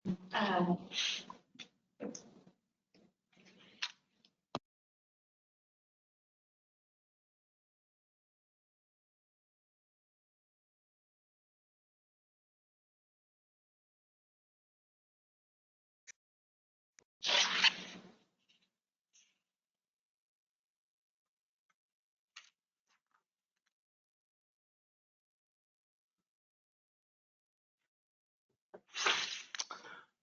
Um,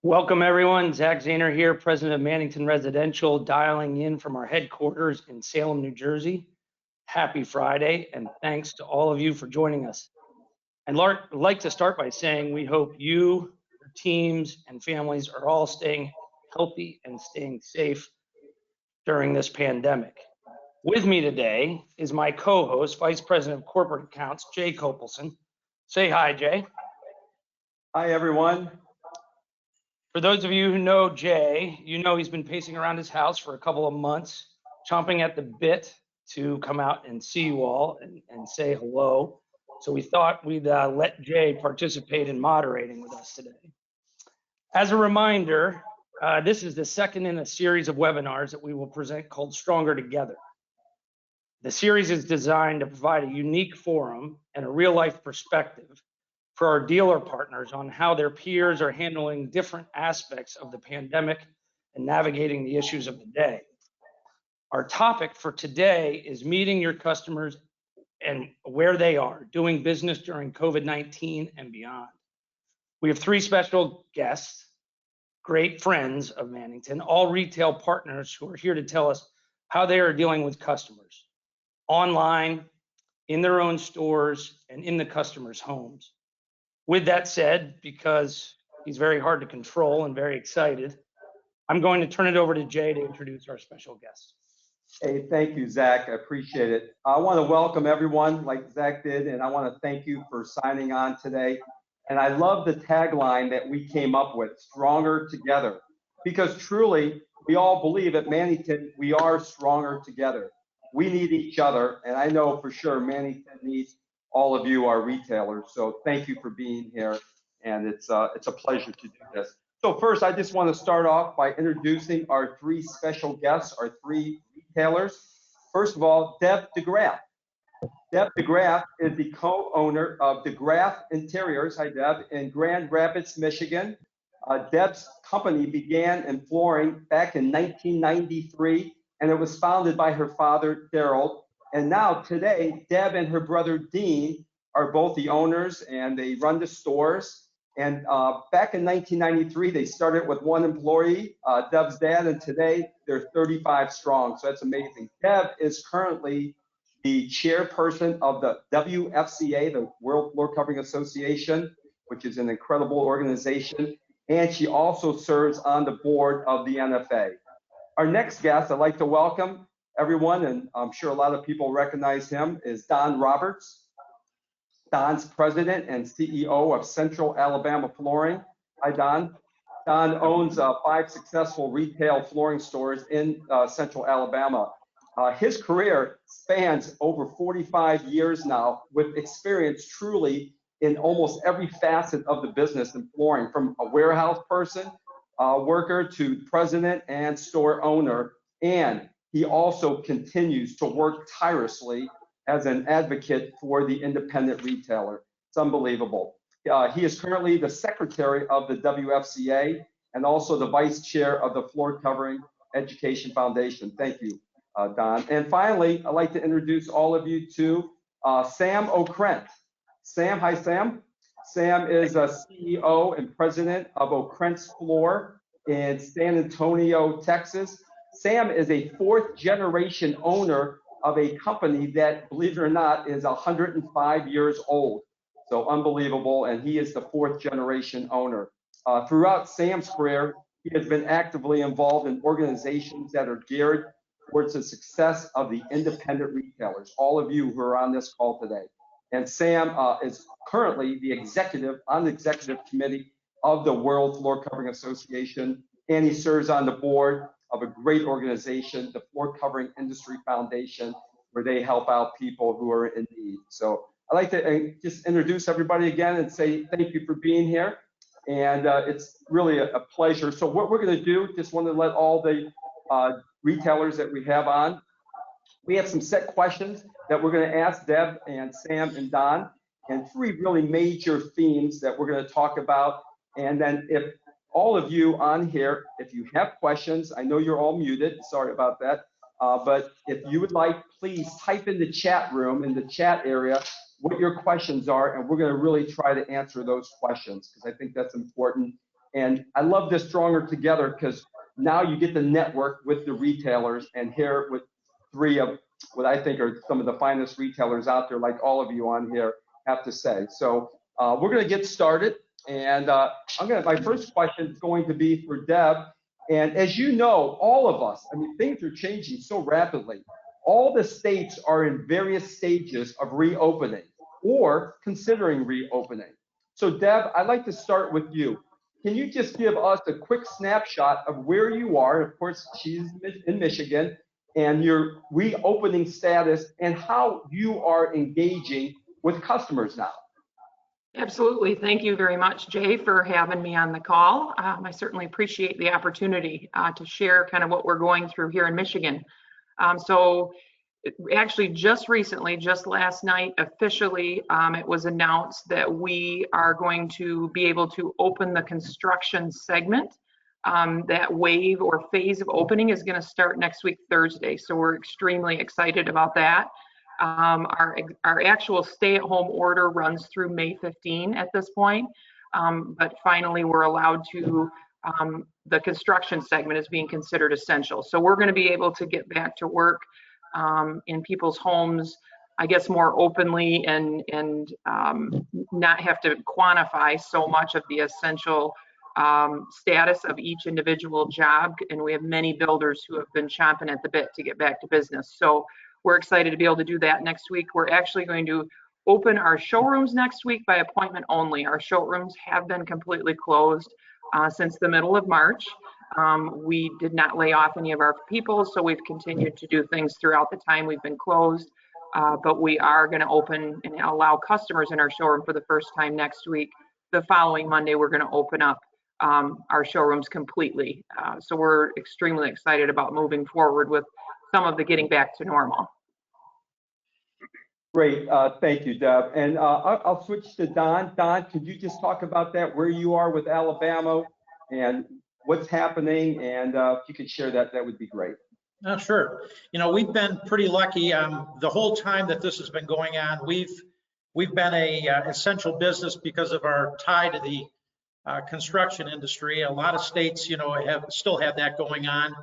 Welcome everyone, Zach Zahner here, President of Mannington Residential, dialing in from our headquarters in Salem, New Jersey. Happy Friday, and thanks to all of you for joining us. I'd like to start by saying we hope you, your teams, and families are all staying healthy and staying safe during this pandemic. With me today is my co-host, Vice President of Corporate Accounts, Jay Copelson. Say hi, Jay. Hi, everyone. For those of you who know Jay, you know he's been pacing around his house for a couple of months, chomping at the bit to come out and see you all and say hello. So we thought we'd let Jay participate in moderating with us today. As a reminder, this is the second in a series of webinars that we will present called Stronger Together. The series is designed to provide a unique forum and a real-life perspective for our dealer partners on how their peers are handling different aspects of the pandemic and navigating the issues of the day. Our topic for today is meeting your customers and where they are, doing business during COVID-19 and beyond. We have three special guests, great friends of Mannington, all retail partners who are here to tell us how they are dealing with customers, online, in their own stores, and in the customers' homes. With that said, because he's very hard to control and very excited, I'm going to turn it over to Jay to introduce our special guest. Hey, thank you, Zach. I appreciate it. I want to welcome everyone like Zach did, and I want to thank you for signing on today. And I love the tagline that we came up with, Stronger Together, because truly, we all believe at Mannington, we are stronger together. We need each other, and I know for sure Mannington needs all of you, our retailers. So thank you for being here, and it's a pleasure to do this. So first, I just want to start off by introducing our three special guests, our three retailers. First of all, Deb DeGraff. Deb DeGraff is the co-owner of DeGraff Interiors, hi Deb, in Grand Rapids, Michigan. Deb's company began in flooring back in 1993, and it was founded by her father, Daryl. And now today, Deb and her brother Dean are both the owners, and they run the stores. And back in 1993, they started with one employee, Deb's dad, and today they're 35 strong. So that's amazing. Deb is currently the chairperson of the WFCA, the World Floor Covering Association, which is an incredible organization. And she also serves on the board of the NFA. Our next guest, I'd like to welcome everyone, and I'm sure a lot of people recognize him, is Don Roberts. Don's president and CEO of Central Alabama Flooring. Hi, Don. Don owns 5 successful retail flooring stores in Central Alabama. His career spans over 45 years now, with experience truly in almost every facet of the business in flooring, from a warehouse person, worker, to president and store owner. And he also continues to work tirelessly as an advocate for the independent retailer. It's unbelievable. He is currently the secretary of the WFCA and also the vice chair of the Floor Covering Education Foundation. Thank you, Don. And finally, I'd like to introduce all of you to Sam Okrent. Sam, hi Sam. Sam is a CEO and president of Okrent's Floor in San Antonio, Texas. Sam is a 4th generation owner of a company that, believe it or not, is 105 years old. So unbelievable, and he is the 4th generation owner. Throughout Sam's career, he has been actively involved in organizations that are geared towards the success of the independent retailers, all of you who are on this call today. And Sam is currently the executive on the executive committee of the World Floor Covering Association, and he serves on the board of a great organization, the Floor Covering Industry Foundation, where they help out people who are in need. So I'd like to just introduce everybody again and say thank you for being here. and it's really a pleasure. So what we're going to do, just want to let all the retailers that we have on, we have some set questions that we're going to ask Deb and Sam and Don, and three really major themes that we're going to talk about. And then if all of you on here, if you have questions, I know you're all muted, sorry about that. But if you would like, please type in the chat room, in the chat area, what your questions are, and we're going to really try to answer those questions because I think that's important. And I love this Stronger Together because now you get the network with the retailers, and here with three of what I think are some of the finest retailers out there, like all of you on here have to say. So we're going to get started, and my first question is going to be for Deb. And as you know, all of us, I mean, things are changing so rapidly. All the states are in various stages of reopening or considering reopening. So Deb, I'd like to start with you. Can you just give us a quick snapshot of where you are? Of course, she's in Michigan, and your reopening status and how you are engaging with customers now. Absolutely. Thank you very much, Jay, for having me on the call. I certainly appreciate the opportunity to share kind of what we're going through here in Michigan. So actually just recently, just last night, officially, it was announced that we are going to be able to open the construction segment. That wave or phase of opening is going to start next week, Thursday. So we're extremely excited about that. Our actual stay-at-home order runs through May 15 at this point, but finally we're allowed to, the construction segment is being considered essential. So we're going to be able to get back to work in people's homes, I guess, more openly and not have to quantify so much of the essential status of each individual job. And we have many builders who have been chomping at the bit to get back to business. So we're excited to be able to do that next week. We're actually going to open our showrooms next week by appointment only. Our showrooms have been completely closed since the middle of March. We did not lay off any of our people, so we've continued to do things throughout the time we've been closed. But we are going to open and allow customers in our showroom for the first time next week. The following Monday, we're going to open up our showrooms completely. So we're extremely excited about moving forward with some of the getting back to normal. Great, thank you, Deb. And I'll switch to Don. Don, could you just talk about that, where you are with Alabama and what's happening? And if you could share that, that would be great. Sure. You know, we've been pretty lucky. The whole time that this has been going on, we've been a essential business because of our tie to the construction industry. A lot of states, you know, still have that going on.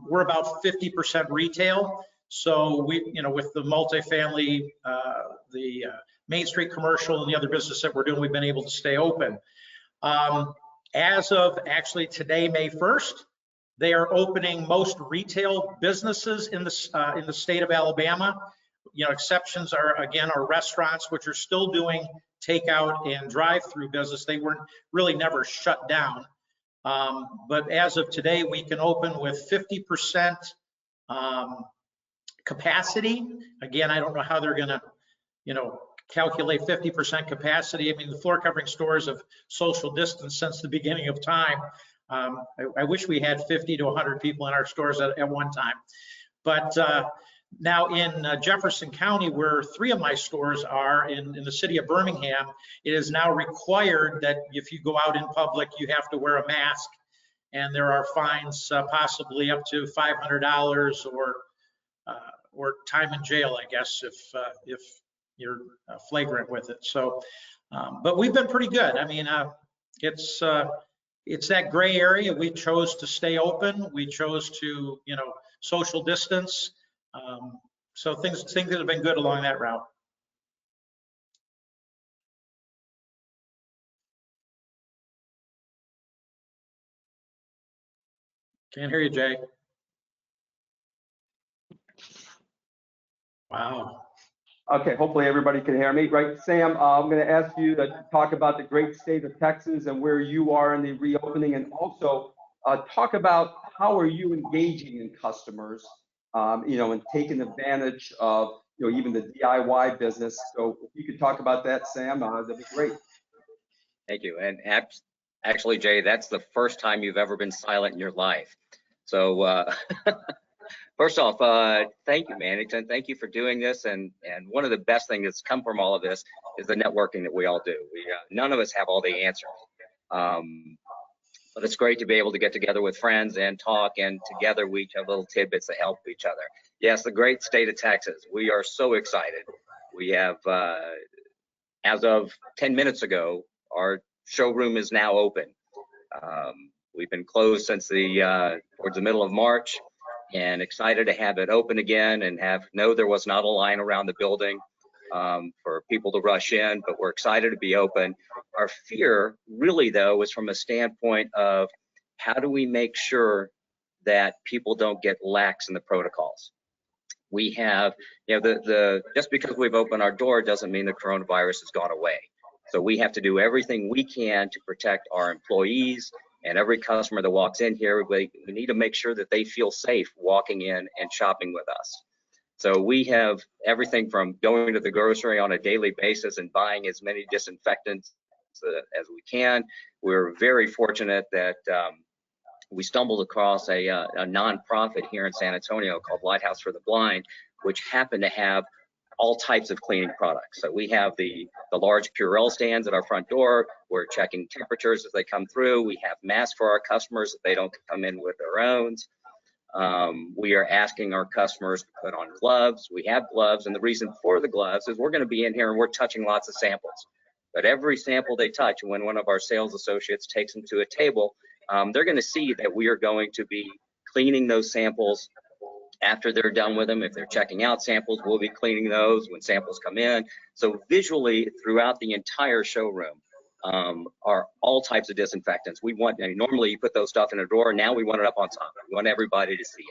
We're about 50% retail. So we, you know, with the multifamily, the Main Street commercial and the other business that we're doing, we've been able to stay open. As of actually today, May 1st, they are opening most retail businesses in the state of Alabama. You know, exceptions are, again, our restaurants, which are still doing takeout and drive-through business. They weren't really never shut down. But as of today, we can open with 50% capacity. Again, I don't know how they're going to, you know, calculate 50% capacity. I mean, the floor covering stores have social distance since the beginning of time. I wish we had 50 to 100 people in our stores at one time. But now in Jefferson County, where 3 of my stores are in the city of Birmingham, it is now required that if you go out in public, you have to wear a mask. And there are fines possibly up to $500 or time in jail, I guess, if you're flagrant with it. So, but we've been pretty good. I mean, it's that gray area. We chose to stay open. We chose to, you know, social distance. So things have been good along that route. Can't hear you, Jay. Wow. Okay, hopefully everybody can hear me, right? Sam, I'm going to ask you to talk about the great state of Texas and where you are in the reopening, and also talk about how are you engaging in customers, you know, and taking advantage of, you know, even the DIY business. So if you could talk about that, Sam, that'd be great. Thank you. And actually, Jay, that's the first time you've ever been silent in your life. So first off, thank you, Mannington. Thank you for doing this. And one of the best things that's come from all of this is the networking that we all do. None of us have all the answers. But it's great to be able to get together with friends and talk, and together we each have little tidbits that help each other. Yes, the great state of Texas. We are so excited. We have, as of 10 minutes ago, our showroom is now open. We've been closed since towards the middle of March, and excited to have it open again and know there was not a line around the building for people to rush in, but we're excited to be open. Our fear really though is from a standpoint of how do we make sure that people don't get lax in the protocols. We have, just because we've opened our door doesn't mean the coronavirus has gone away. So we have to do everything we can to protect our employees and every customer that walks in here. We need to make sure that they feel safe walking in and shopping with us. So we have everything from going to the grocery on a daily basis and buying as many disinfectants as we can. We're very fortunate that we stumbled across a nonprofit here in San Antonio called Lighthouse for the Blind, which happened to have all types of cleaning products. So we have the large Purell stands at our front door. We're checking temperatures as they come through. We have masks for our customers if they don't come in with their own. We are asking our customers to put on gloves. We have gloves, and the reason for the gloves is we're going to be in here and we're touching lots of samples. But every sample they touch, when one of our sales associates takes them to a table, they're going to see that we are going to be cleaning those samples after they're done with them. If they're checking out samples, we'll be cleaning those when samples come in. So visually throughout the entire showroom are all types of disinfectants. We want, normally you put those stuff in a drawer, now we want it up on top. We want everybody to see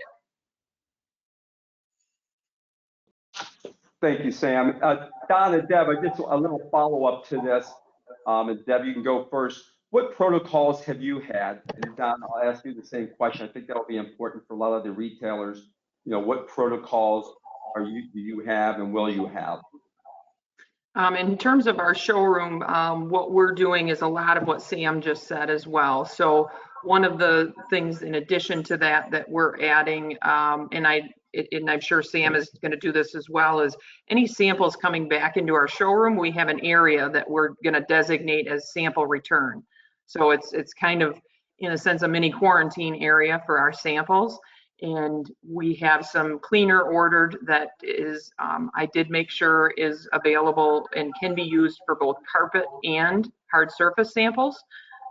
it. Thank you, Sam. Don and Deb, just a little follow-up to this. And Deb, you can go first. What protocols have you had? And Don, I'll ask you the same question. I think that'll be important for a lot of the retailers. What protocols do you have and will you have? In terms of our showroom, what we're doing is a lot of what Sam just said as well. So one of the things in addition to that we're adding, and I'm sure Sam is going to do this as well, is any samples coming back into our showroom, we have an area that we're going to designate as sample return. So it's kind of, in a sense, a mini quarantine area for our samples. And we have some cleaner ordered that is, I did make sure is available and can be used for both carpet and hard surface samples,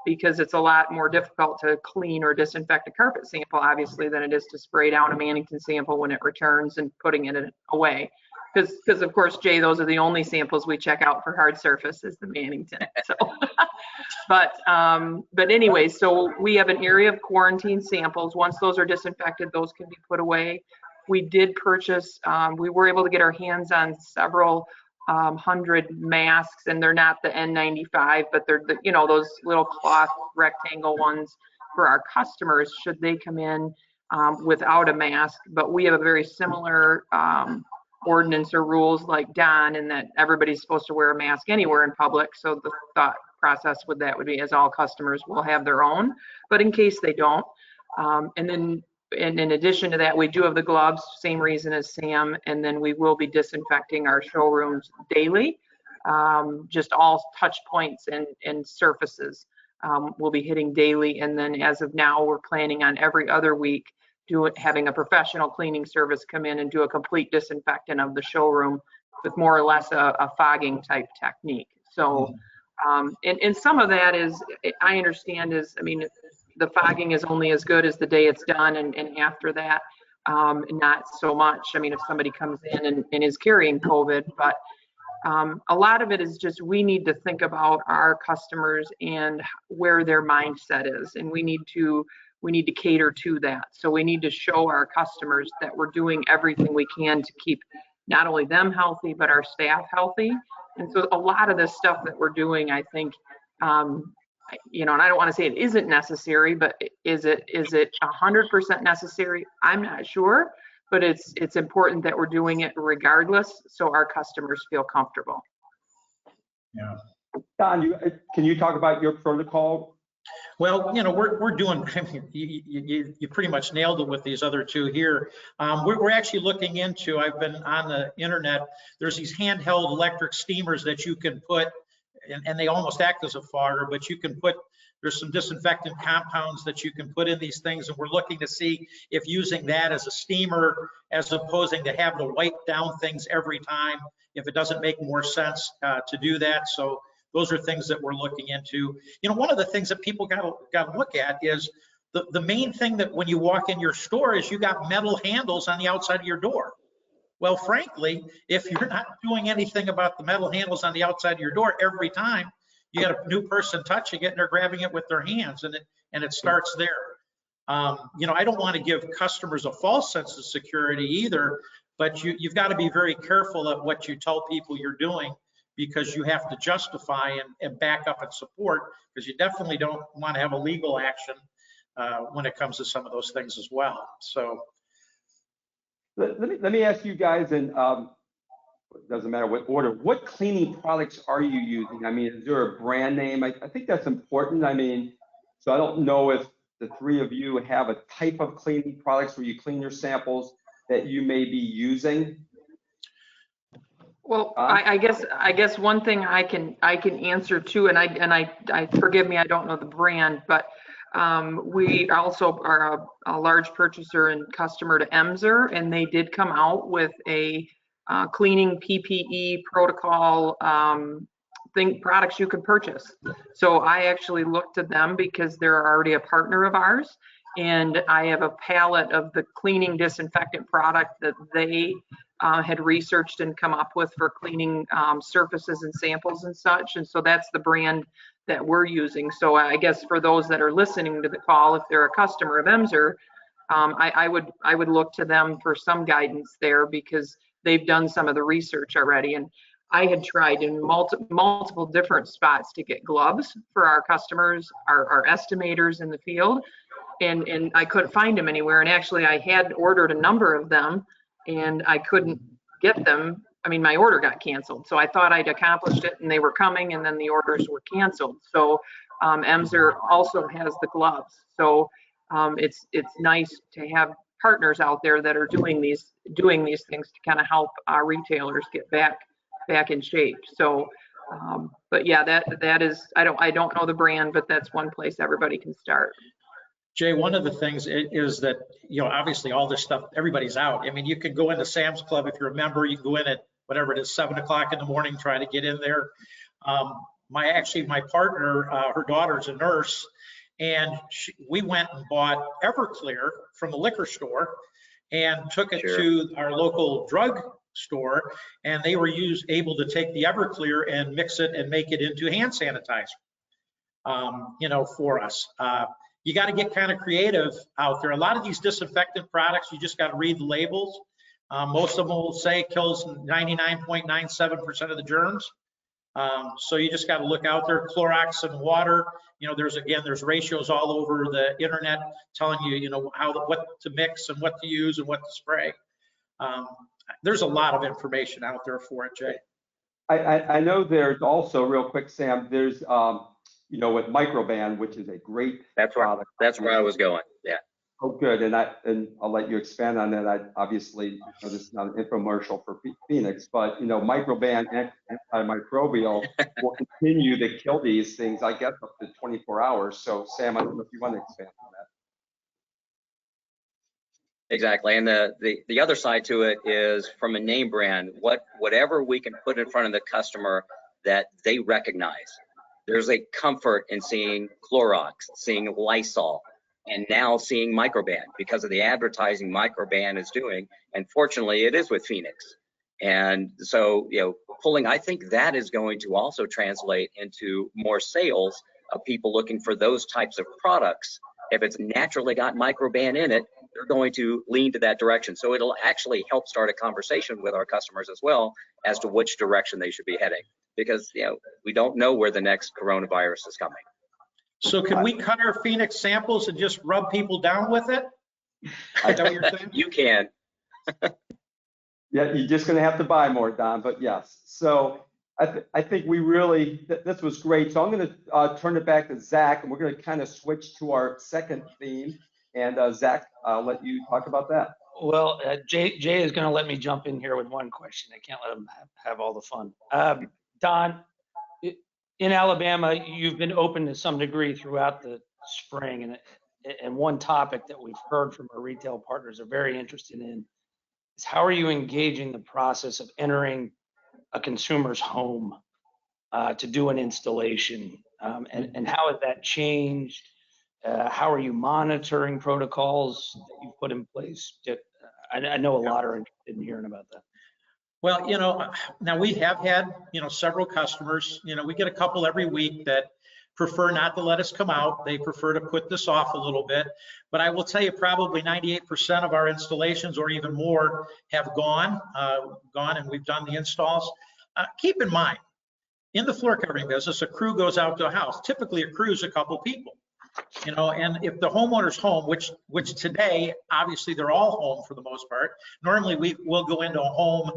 because it's a lot more difficult to clean or disinfect a carpet sample, obviously, than it is to spray down a Mannington sample when it returns and putting it away. Because of course, Jay, those are the only samples we check out for hard surface is the Mannington. So, but anyway, so we have an area of quarantine samples. Once those are disinfected, those can be put away. We did purchase, we were able to get our hands on several hundred masks, and they're not the N95, but they're the, those little cloth rectangle ones for our customers should they come in without a mask. But we have a very similar ordinance or rules like Don, in that everybody's supposed to wear a mask anywhere in public. So the thought process with that would be, as all customers will have their own, but in case they don't. And then, and in addition to that, we do have the gloves, same reason as Sam, and then we will be disinfecting our showrooms daily. Just all touch points and surfaces we'll be hitting daily. And then as of now, we're planning on every other week having a professional cleaning service come in and do a complete disinfectant of the showroom with more or less a fogging type technique. So, and some of that is, I understand is, the fogging is only as good as the day it's done, and after that, not so much. If somebody comes in and is carrying COVID, but a lot of it is just, we need to think about our customers and where their mindset is, and we need to cater to that. So we need to show our customers that we're doing everything we can to keep not only them healthy, but our staff healthy. And so a lot of this stuff that we're doing, I think, and I don't want to say it isn't necessary, but is it 100% necessary? I'm not sure, but it's important that we're doing it regardless, so our customers feel comfortable. Yeah. Don, can you talk about your protocol? Well, we're doing, I mean, you pretty much nailed it with these other two here. We're actually looking into, I've been on the internet, there's these handheld electric steamers that you can put, and they almost act as a fogger, but you can put, there's some disinfectant compounds that you can put in these things, and we're looking to see if using that as a steamer, as opposing to having to wipe down things every time, if it doesn't make more sense to do that. So those are things that we're looking into. One of the things that people got to look at is the main thing that when you walk in your store is you got metal handles on the outside of your door. Well, frankly, if you're not doing anything about the metal handles on the outside of your door every time, you got a new person touching it and they're grabbing it with their hands, and it starts there. I don't want to give customers a false sense of security either, but you've got to be very careful at what you tell people you're doing, because you have to justify and back up and support, because you definitely don't want to have a legal action when it comes to some of those things as well. So let me ask you guys, and it doesn't matter what order, what cleaning products are you using? I mean, is there a brand name? I think that's important. I mean, so I don't know if the three of you have a type of cleaning products where you clean your samples that you may be using. Well, I guess one thing I can answer too, and I forgive me, I don't know the brand, but we also are a large purchaser and customer to Emser, and they did come out with a cleaning PPE protocol products you could purchase. So I actually looked at them because they're already a partner of ours, and I have a palette of the cleaning disinfectant product that they had researched and come up with for cleaning surfaces and samples and such. And so that's the brand that we're using. So I guess for those that are listening to the call, if they're a customer of Emser, I would look to them for some guidance there, because they've done some of the research already. And I had tried in multiple different spots to get gloves for our customers, our estimators in the field, and I couldn't find them anywhere. And actually I had ordered a number of them and I couldn't get them. I mean, my order got canceled. So I thought I'd accomplished it and they were coming, and then the orders were canceled. So Emser also has the gloves. So it's nice to have partners out there that are doing these things to kind of help our retailers get back in shape. So but yeah, that is, I don't know the brand, but that's one place everybody can start. Jay, one of the things is that, obviously all this stuff, everybody's out. I mean, you can go into Sam's Club if you're a member, you can go in at whatever it is, 7 o'clock in the morning, try to get in there. My partner, her daughter's a nurse, and we went and bought Everclear from the liquor store and took it to our local drug store, and they were able to take the Everclear and mix it and make it into hand sanitizer, for us. You got to get kind of creative out there. A lot of these disinfectant products, you just got to read the labels. Most of them will say it kills 99.97% of the germs. So you just got to look out there. Clorox and water, there's ratios all over the internet telling you, what to mix and what to use and what to spray. There's a lot of information out there for it, Jay. I know there's also, real quick, Sam, there's with Microban, which is a great product. That's where I was going. Yeah. Oh, good. And I'll let you expand on that. I obviously, this is not an infomercial for Phoenix, but Microban antimicrobial will continue to kill these things, I guess, up to 24 hours. So Sam, I don't know if you want to expand on that. Exactly. And the other side to it is, from a name brand, whatever we can put in front of the customer that they recognize. There's a comfort in seeing Clorox, seeing Lysol, and now seeing Microban because of the advertising Microban is doing. And fortunately, it is with Phoenix. And so, I think that is going to also translate into more sales of people looking for those types of products. If it's naturally got Microban in it, they're going to lean to that direction. So it'll actually help start a conversation with our customers as well as to which direction they should be heading. Because we don't know where the next coronavirus is coming. So can we cut our Phoenix samples and just rub people down with it? Is that what you're saying? You can. Yeah, you're just going to have to buy more, Don, but yes. So I think we really, this was great. So I'm going to turn it back to Zach, and we're going to kind of switch to our second theme. And Zach, I'll let you talk about that. Well, Jay is going to let me jump in here with one question. I can't let him have all the fun. Don, in Alabama, you've been open to some degree throughout the spring, and one topic that we've heard from our retail partners are very interested in is how are you engaging the process of entering a consumer's home to do an installation, and how has that changed? How are you monitoring protocols that you've put in place? I know a lot are interested in hearing about that. Well, now we have had, several customers, we get a couple every week that prefer not to let us come out. They prefer to put this off a little bit. But I will tell you, probably 98% of our installations or even more have gone and we've done the installs. Keep in mind, in the floor covering business, a crew goes out to a house. Typically a crew is a couple people. And if the homeowner's home, which today, obviously they're all home for the most part. Normally we'll go into a home,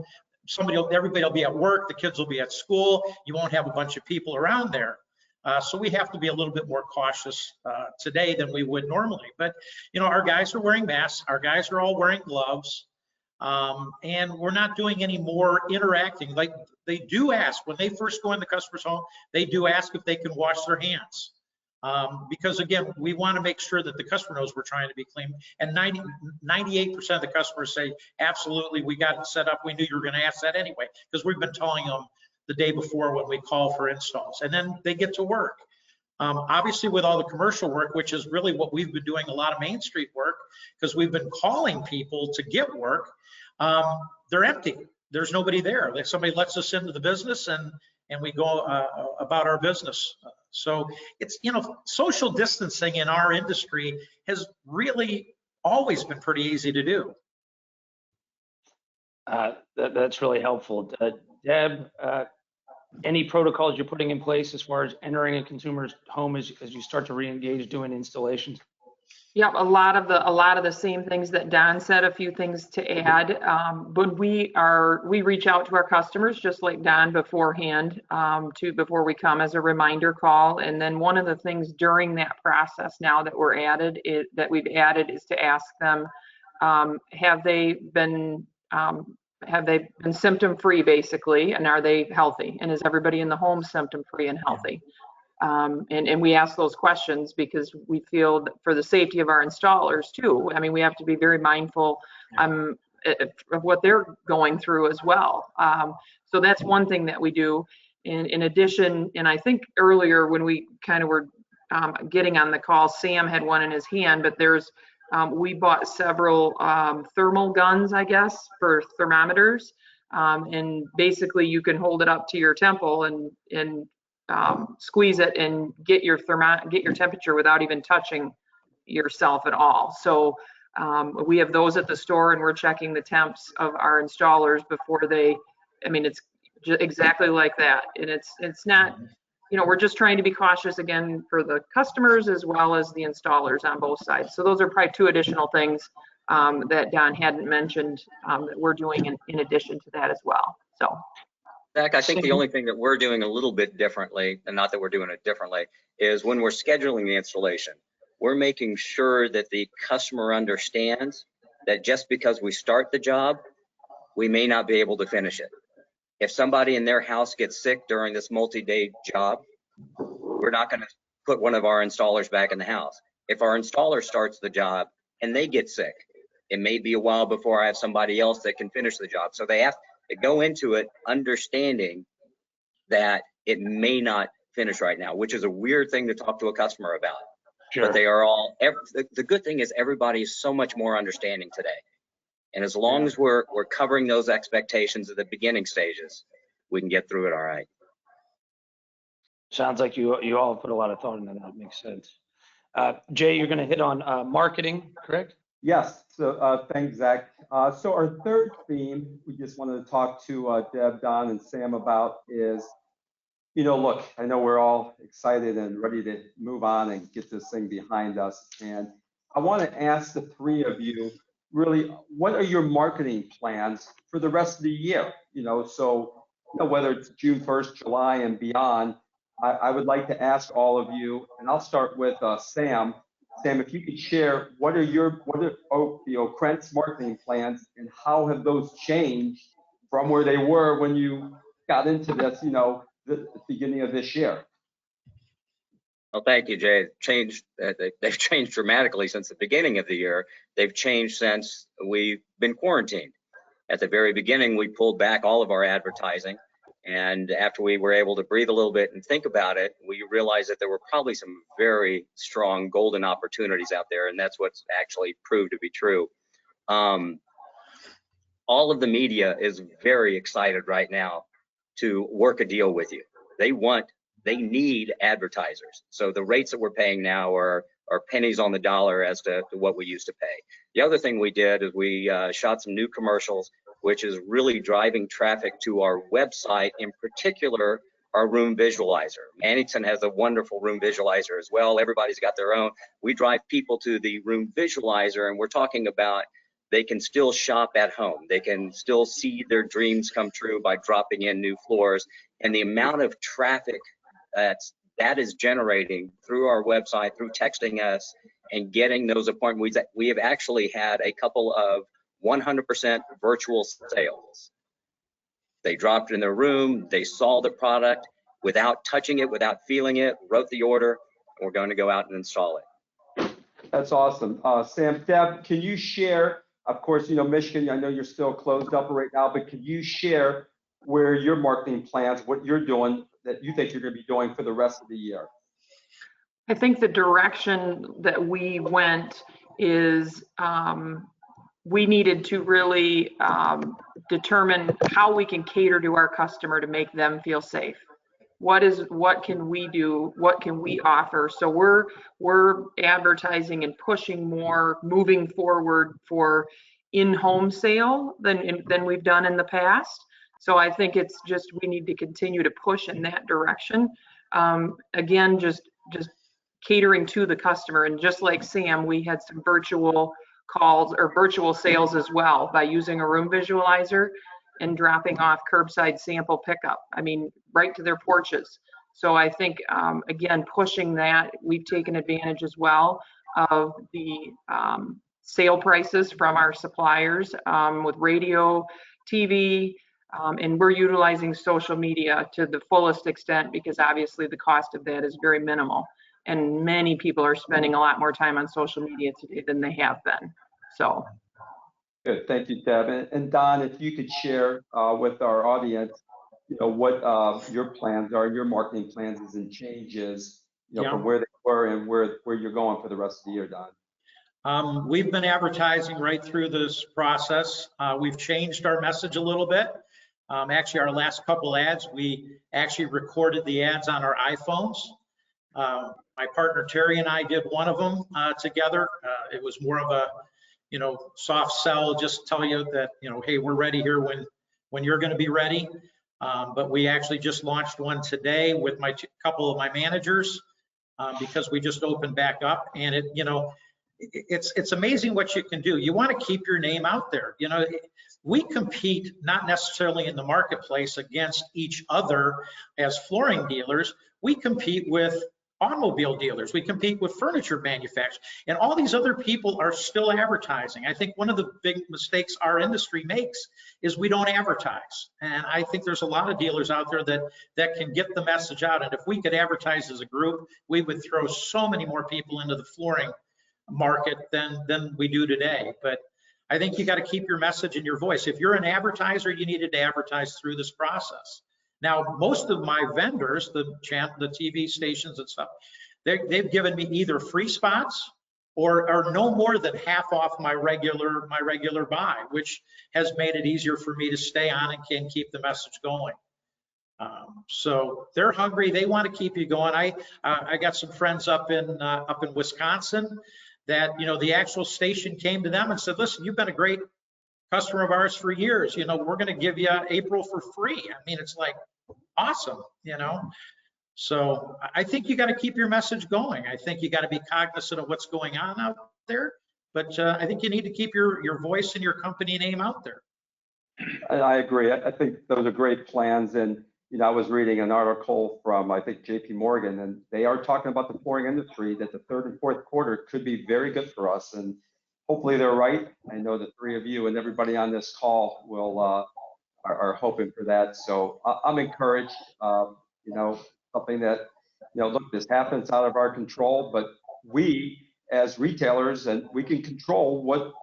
everybody will be at work, the kids will be at school, you won't have a bunch of people around there. So we have to be a little bit more cautious today than we would normally. But, our guys are wearing masks, our guys are all wearing gloves, and we're not doing any more interacting. Like they do ask, when they first go in the customer's home, they do ask if they can wash their hands. Because again, we want to make sure that the customer knows we're trying to be clean. And 98% of the customers say, absolutely, we got it set up. We knew you were going to ask that anyway, because we've been telling them the day before when we call for installs, and then they get to work. Obviously with all the commercial work, which is really what we've been doing, a lot of Main Street work, because we've been calling people to get work, they're empty. There's nobody there. Somebody lets us into the business and we go about our business. So it's, social distancing in our industry has really always been pretty easy to do. That's really helpful. Deb, any protocols you're putting in place as far as entering a consumer's home as you start to re-engage doing installations? Yep, a lot of the same things that Don said. A few things to add. But we reach out to our customers just like Don beforehand, before we come as a reminder call. And then one of the things during that process now that we've added is to ask them, have they been symptom free basically, and are they healthy? And is everybody in the home symptom free and healthy? And we ask those questions because we feel that for the safety of our installers too. I mean, we have to be very mindful of what they're going through as well. So that's one thing that we do. In addition, and I think earlier when we kind of were getting on the call, Sam had one in his hand, but we bought several thermal guns, I guess, for thermometers. And basically you can hold it up to your temple and squeeze it and get your temperature without even touching yourself at all. So we have those at the store, and we're checking the temps of our installers before it's exactly like that. And it's not, we're just trying to be cautious again for the customers as well as the installers on both sides. So those are probably two additional things that Don hadn't mentioned that we're doing in addition to that as well. So. Zach, I think the only thing that we're doing a little bit differently, and not that we're doing it differently, is when we're scheduling the installation, we're making sure that the customer understands that just because we start the job, we may not be able to finish it. If somebody in their house gets sick during this multi-day job, we're not going to put one of our installers back in the house. If our installer starts the job and they get sick, it may be a while before I have somebody else that can finish the job. So they have to go into it understanding that it may not finish right now, which is a weird thing to talk to a customer about. Sure. But they are all, the good thing is everybody is so much more understanding today. And as long as we're covering those expectations at the beginning stages, we can get through it all right. Sounds like you all put a lot of thought into that. Makes sense. Jay, you're going to hit on marketing, correct? Yes. So thanks, Zach. So our third theme we just wanted to talk to Deb, Don, and Sam about is, look, I know we're all excited and ready to move on and get this thing behind us. And I want to ask the three of you, really, what are your marketing plans for the rest of the year? So whether it's June 1st, July, and beyond, I would like to ask all of you, and I'll start with Sam. Sam, if you could share what are Krent's marketing plans, and how have those changed from where they were when you got into this, the beginning of this year? Well, thank you, Jay. They've changed dramatically since the beginning of the year. They've changed since we've been quarantined. At the very beginning, we pulled back all of our advertising. And after we were able to breathe a little bit and think about it, we realized that there were probably some very strong golden opportunities out there. And that's what's actually proved to be true. All of the media is very excited right now to work a deal with you. They need advertisers. So the rates that we're paying now are pennies on the dollar as to what we used to pay. The other thing we did is we shot some new commercials, which is really driving traffic to our website, in particular, our room visualizer. Mannington has a wonderful room visualizer as well. Everybody's got their own. We drive people to the room visualizer, and we're talking about they can still shop at home. They can still see their dreams come true by dropping in new floors. And the amount of traffic that is generating through our website, through texting us and getting those appointments. We have actually had a couple of 100% virtual sales. They dropped in their room, they saw the product without touching it, without feeling it, wrote the order, and we're going to go out and install it. That's awesome. Sam, Deb, can you share, of course, Michigan, I know you're still closed up right now, but can you share where your marketing plans, what you're doing that you think you're going to be doing for the rest of the year? I think the direction that we went is we needed to really determine how we can cater to our customer to make them feel safe. What can we do? What can we offer? So we're advertising and pushing more, moving forward for in-home sale than we've done in the past. So I think it's just we need to continue to push in that direction. Again, just catering to the customer, and just like Sam, we had some virtual calls or virtual sales as well by using a room visualizer and dropping off curbside sample pickup. I mean, right to their porches. So I think again, pushing that, we've taken advantage as well of the sale prices from our suppliers with radio, TV. And we're utilizing social media to the fullest extent because obviously the cost of that is very minimal. And many people are spending a lot more time on social media today than they have been. So. Good, thank you, Deb. And Don, if you could share with our audience, what your plans are, your marketing plans and changes, from where they were and where you're going for the rest of the year, Don. We've been advertising right through this process. We've changed our message a little bit. Actually, our last couple ads, we actually recorded the ads on our iPhones. My partner Terry and I did one of them together. It was more of a, soft sell, just tell you that, hey, we're ready here when you're going to be ready. But we actually just launched one today with couple of my managers because we just opened back up, and it's amazing what you can do. You want to keep your name out there. We compete not necessarily in the marketplace against each other as flooring dealers. We compete with automobile dealers. We compete with furniture manufacturers, and all these other people are still advertising. I think one of the big mistakes our industry makes is we don't advertise. And I think there's a lot of dealers out there that can get the message out. And if we could advertise as a group, we would throw so many more people into the flooring market than we do today. But I think you got to keep your message and your voice. If you're an advertiser, you needed to advertise through this process. Now, most of my vendors, the TV stations and stuff, they've given me either free spots or no more than half off my regular buy, which has made it easier for me to stay on and can keep the message going. So they're hungry. They want to keep you going. I got some friends up in Wisconsin that, the actual station came to them and said, listen, you've been a great customer of ours for years. We're going to give you April for free. I mean, it's like awesome, So I think you got to keep your message going. I think you got to be cognizant of what's going on out there. But I think you need to keep your voice and your company name out there. I agree. I think those are great plans. And, I was reading an article from, I think, JP Morgan, and they are talking about the flooring industry, that the third and fourth quarter could be very good for us. And hopefully they're right. I know the three of you and everybody on this call are hoping for that. So I'm encouraged, something that, look, this happens out of our control, but we as retailers, and we can control what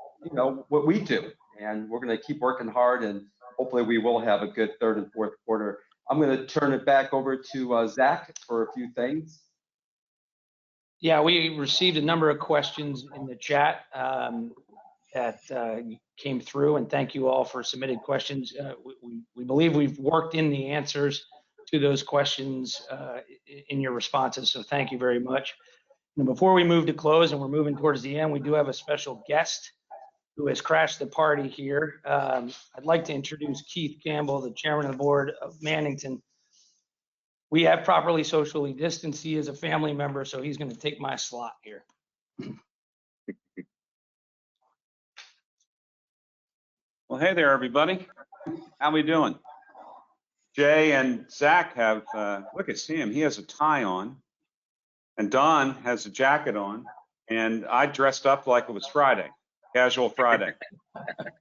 we do. And we're going to keep working hard, and hopefully we will have a good third and fourth quarter. I'm going to turn it back over to Zach for a few things. Yeah, we received a number of questions in the chat that came through, and thank you all for submitted questions. We believe we've worked in the answers to those questions in your responses, so thank you very much. And before we move to close, and we're moving towards the end, we do have a special guest who has crashed the party here. I'd like to introduce Keith Campbell, the chairman of the board of Mannington. We have properly socially distanced. He is a family member, so he's going to take my slot here. Well, hey there, everybody. How we doing? Jay and Zach have, look at Sam, he has a tie on, and Don has a jacket on, and I dressed up like it was Friday, casual Friday.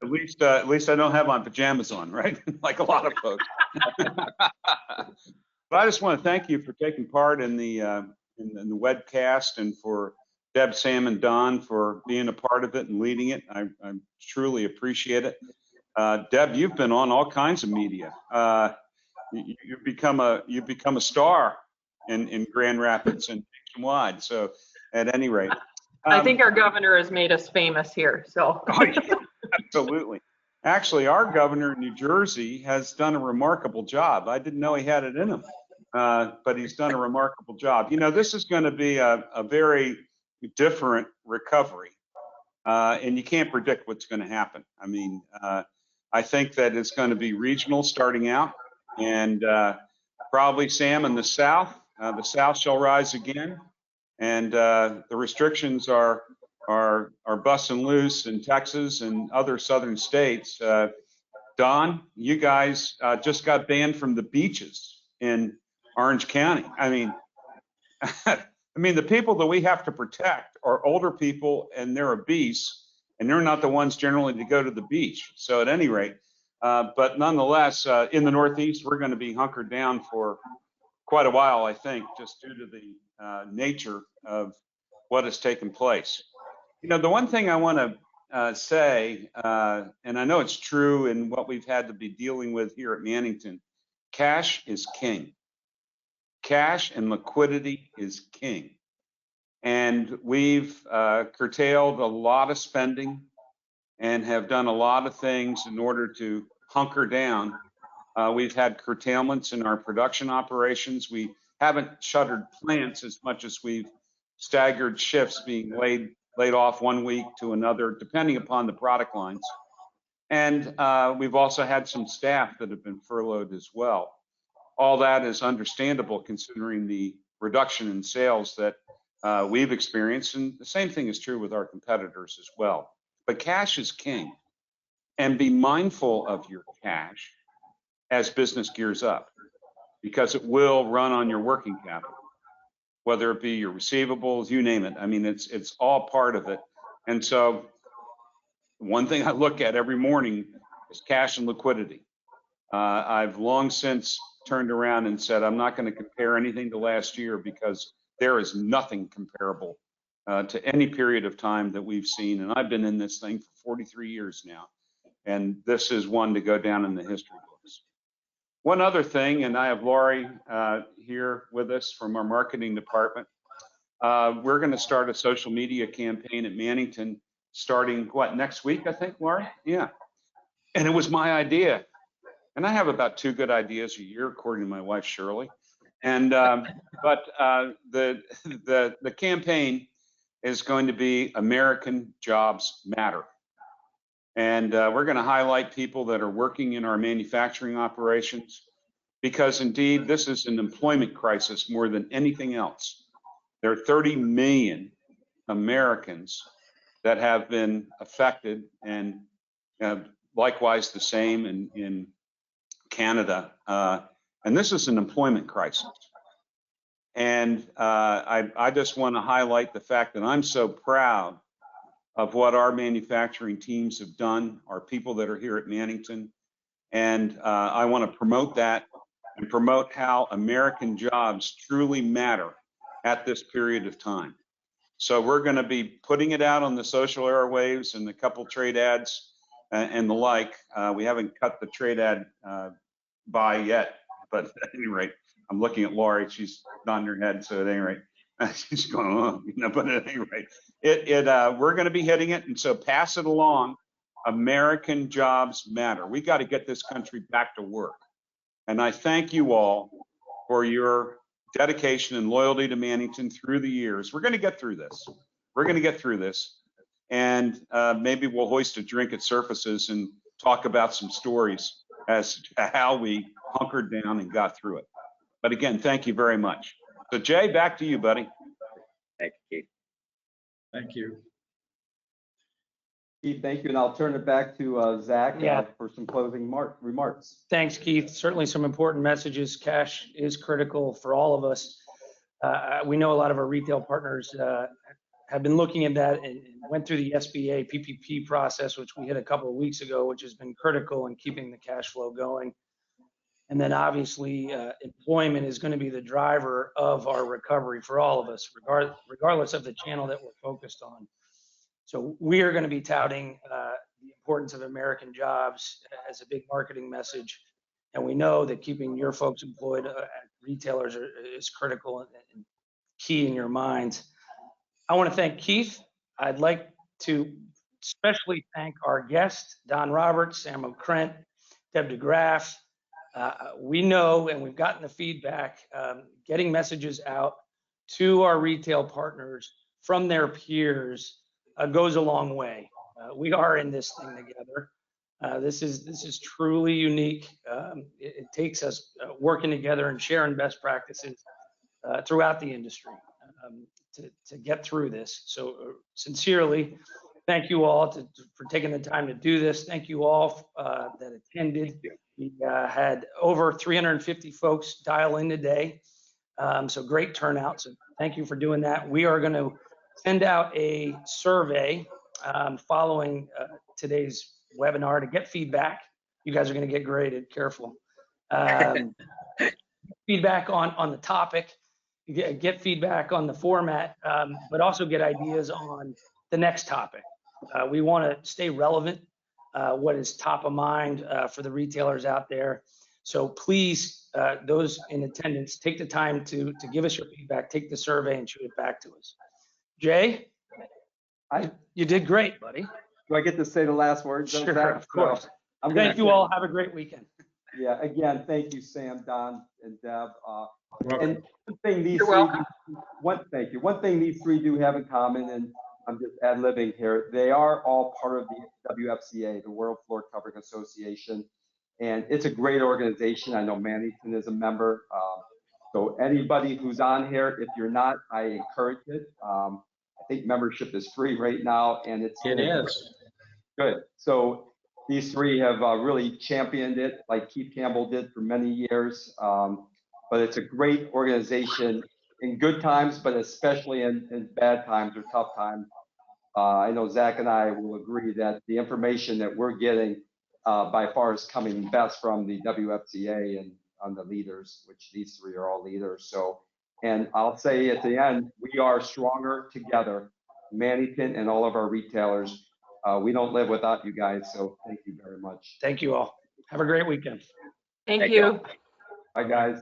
At least I don't have my pajamas on, right? Like a lot of folks. But I just want to thank you for taking part in the webcast, and for Deb, Sam, and Don for being a part of it and leading it. I truly appreciate it. Deb, you've been on all kinds of media. You've become a star in Grand Rapids and nationwide. So at any rate, I think our governor has made us famous here. So oh, yeah, absolutely. Actually, our governor in New Jersey has done a remarkable job. I didn't know he had it in him, but he's done a remarkable job. This is going to be a very different recovery, and you can't predict what's going to happen. I mean, I think that it's going to be regional starting out, and probably, Sam, in the South shall rise again, and the restrictions are busting loose in Texas and other southern states. Don, you guys just got banned from the beaches in Orange County. I mean, the people that we have to protect are older people, and they're obese, and they're not the ones generally to go to the beach. So at any rate, but nonetheless, in the Northeast, we're going to be hunkered down for quite a while, I think, just due to the nature of what has taken place. The one thing I want to say, and I know it's true in what we've had to be dealing with here at Mannington, cash is king. Cash and liquidity is king. And we've curtailed a lot of spending and have done a lot of things in order to hunker down. We've had curtailments in our production operations. We haven't shuttered plants as much as we've staggered shifts being laid off one week to another, depending upon the product lines. And we've also had some staff that have been furloughed as well. All that is understandable considering the reduction in sales that we've experienced. And the same thing is true with our competitors as well. But cash is king. And be mindful of your cash as business gears up, because it will run on your working capital, whether it be your receivables, you name it. I mean, it's all part of it. And so one thing I look at every morning is cash and liquidity. I've long since turned around and said, I'm not going to compare anything to last year, because there is nothing comparable to any period of time that we've seen. And I've been in this thing for 43 years now. And this is one to go down in the history books. One other thing, and I have Laurie here with us from our marketing department. We're going to start a social media campaign at Mannington starting, next week, I think, Laurie? Yeah. And it was my idea. And I have about 2 good ideas a year, according to my wife, Shirley. And but the campaign is going to be American Jobs Matter. And we're going to highlight people that are working in our manufacturing operations, because indeed this is an employment crisis more than anything else. There are 30 million Americans that have been affected and likewise the same in Canada. And this is an employment crisis. And I just want to highlight the fact that I'm so proud of what our manufacturing teams have done, our people that are here at Mannington. And I want to promote that and promote how American jobs truly matter at this period of time. So we're going to be putting it out on the social airwaves and a couple trade ads and the like. We haven't cut the trade ad by yet, but at any rate, I'm looking at Laurie. She's nodding her head. So at any rate, she's going, oh, you know, but at any rate, we're going to be hitting it. And so pass it along. American jobs matter. We got to get this country back to work. And I thank you all for your dedication and loyalty to Mannington through the years. We're going to get through this. We're going to get through this. And maybe we'll hoist a drink at Surfaces and talk about some stories as to how we hunkered down and got through it. But again, thank you very much. So Jay, back to you, buddy. Thank you, Keith. Thank you. Keith, thank you. And I'll turn it back to Zach Yeah. for some closing remarks. Thanks, Keith. Certainly some important messages. Cash is critical for all of us. We know a lot of our retail partners have been looking at that and went through the SBA PPP process, which we hit a couple of weeks ago, which has been critical in keeping the cash flow going. And then obviously employment is going to be the driver of our recovery for all of us, regardless of the channel that we're focused on. So we are going to be touting the importance of American jobs as a big marketing message. And we know that keeping your folks employed at retailers is critical and key in your minds. I want to thank Keith. I'd like to especially thank our guests, Don Roberts, Sam O'Krent, Deb DeGraff. We know, and we've gotten the feedback, getting messages out to our retail partners from their peers goes a long way. We are in this thing together. This is truly unique. It takes us working together and sharing best practices throughout the industry to get through this. So sincerely, thank you all for taking the time to do this. Thank you all that attended. We had over 350 folks dial in today. So great turnout. So thank you for doing that. We are going to send out a survey following today's webinar to get feedback. You guys are going to get graded, careful. Feedback on the topic, get feedback on the format, but also get ideas on the next topic. We want to stay relevant, what is top of mind for the retailers out there. So please, those in attendance, take the time to give us your feedback, take the survey and shoot it back to us. Jay, you did great, buddy. Do I get to say the last word? Sure, of course. So, Thank you all. Have a great weekend. Yeah, again, thank you, Sam, Don, and Deb. And one thing these three do have in common, and I'm just ad-libbing here, they are all part of the WFCA, the World Floor Covering Association, and it's a great organization. I know Mannington is a member. So anybody who's on here, if you're not, I encourage it. I think membership is free right now, and it is good. So these three have really championed it, like Keith Campbell did for many years. But it's a great organization in good times, but especially in bad times or tough times. I know Zach and I will agree that the information that we're getting by far is coming best from the WFCA and on the leaders, which these three are all leaders. So, and I'll say at the end, we are stronger together, Mannington and all of our retailers. We don't live without you guys. So thank you very much. Thank you all. Have a great weekend. Thank you. Bye, guys.